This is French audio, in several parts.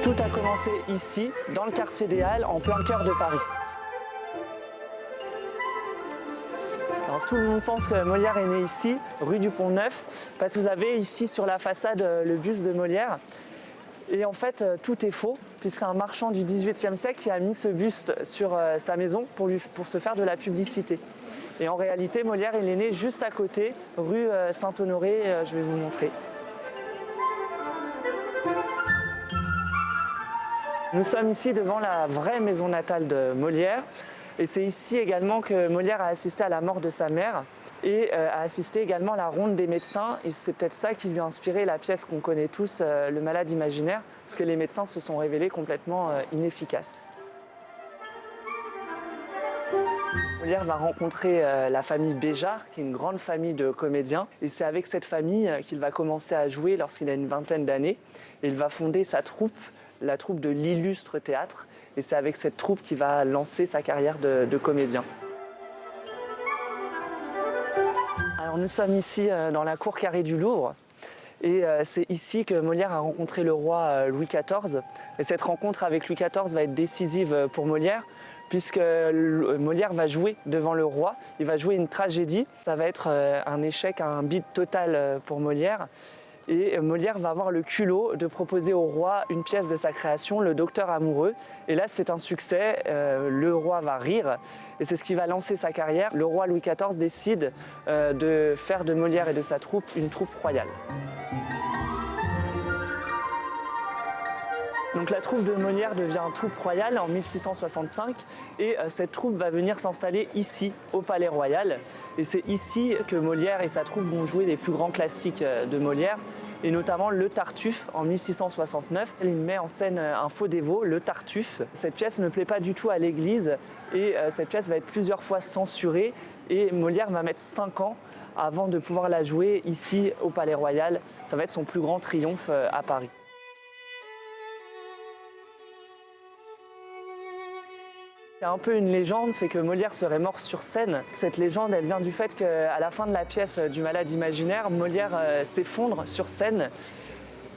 Tout a commencé ici, dans le quartier des Halles, en plein cœur de Paris. Alors, tout le monde pense que Molière est né ici, rue du Pont-Neuf, parce que vous avez ici sur la façade le buste de Molière. Et en fait, tout est faux, puisqu'un marchand du XVIIIe siècle a mis ce buste sur sa maison pour se faire de la publicité. Et en réalité, Molière il est né juste à côté, rue Saint-Honoré, je vais vous montrer. Nous sommes ici devant la vraie maison natale de Molière. Et c'est ici également que Molière a assisté à la mort de sa mère et a assisté également à la ronde des médecins. Et c'est peut-être ça qui lui a inspiré la pièce qu'on connaît tous, Le Malade imaginaire, parce que les médecins se sont révélés complètement inefficaces. Molière va rencontrer la famille Béjart, qui est une grande famille de comédiens. Et c'est avec cette famille qu'il va commencer à jouer lorsqu'il a une vingtaine d'années. Et il va fonder sa troupe, la troupe de l'Illustre Théâtre. Et c'est avec cette troupe qu'il va lancer sa carrière de comédien. Alors nous sommes ici dans la cour carrée du Louvre. Et c'est ici que Molière a rencontré le roi Louis XIV. Et cette rencontre avec Louis XIV va être décisive pour Molière, puisque Molière va jouer devant le roi. Il va jouer une tragédie. Ça va être un échec, un bide total pour Molière. Et Molière va avoir le culot de proposer au roi une pièce de sa création, Le Docteur amoureux. Et là, c'est un succès, le roi va rire. Et c'est ce qui va lancer sa carrière. Le roi Louis XIV décide de faire de Molière et de sa troupe une troupe royale. Donc la troupe de Molière devient troupe royale en 1665 et cette troupe va venir s'installer ici, au Palais Royal. Et c'est ici que Molière et sa troupe vont jouer les plus grands classiques de Molière, et notamment Le Tartuffe en 1669. Il met en scène un faux dévot, Le Tartuffe. Cette pièce ne plaît pas du tout à l'Église et cette pièce va être plusieurs fois censurée et Molière va mettre 5 ans avant de pouvoir la jouer ici au Palais Royal. Ça va être son plus grand triomphe à Paris. Il y a un peu une légende, c'est que Molière serait mort sur scène. Cette légende, elle vient du fait qu'à la fin de la pièce du Malade imaginaire, Molière s'effondre sur scène.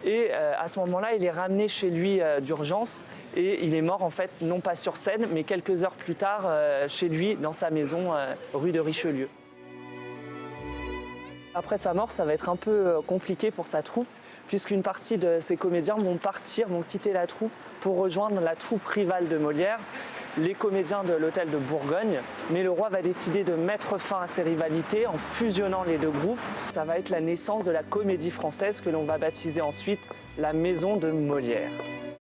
Et à ce moment-là, il est ramené chez lui d'urgence et il est mort en fait, non pas sur scène, mais quelques heures plus tard chez lui, dans sa maison, rue de Richelieu. Après sa mort, ça va être un peu compliqué pour sa troupe, puisqu'une partie de ses comédiens vont quitter la troupe pour rejoindre la troupe rivale de Molière, les comédiens de l'Hôtel de Bourgogne. Mais le roi va décider de mettre fin à ces rivalités en fusionnant les deux groupes. Ça va être la naissance de la comédie française que l'on va baptiser ensuite la Maison de Molière.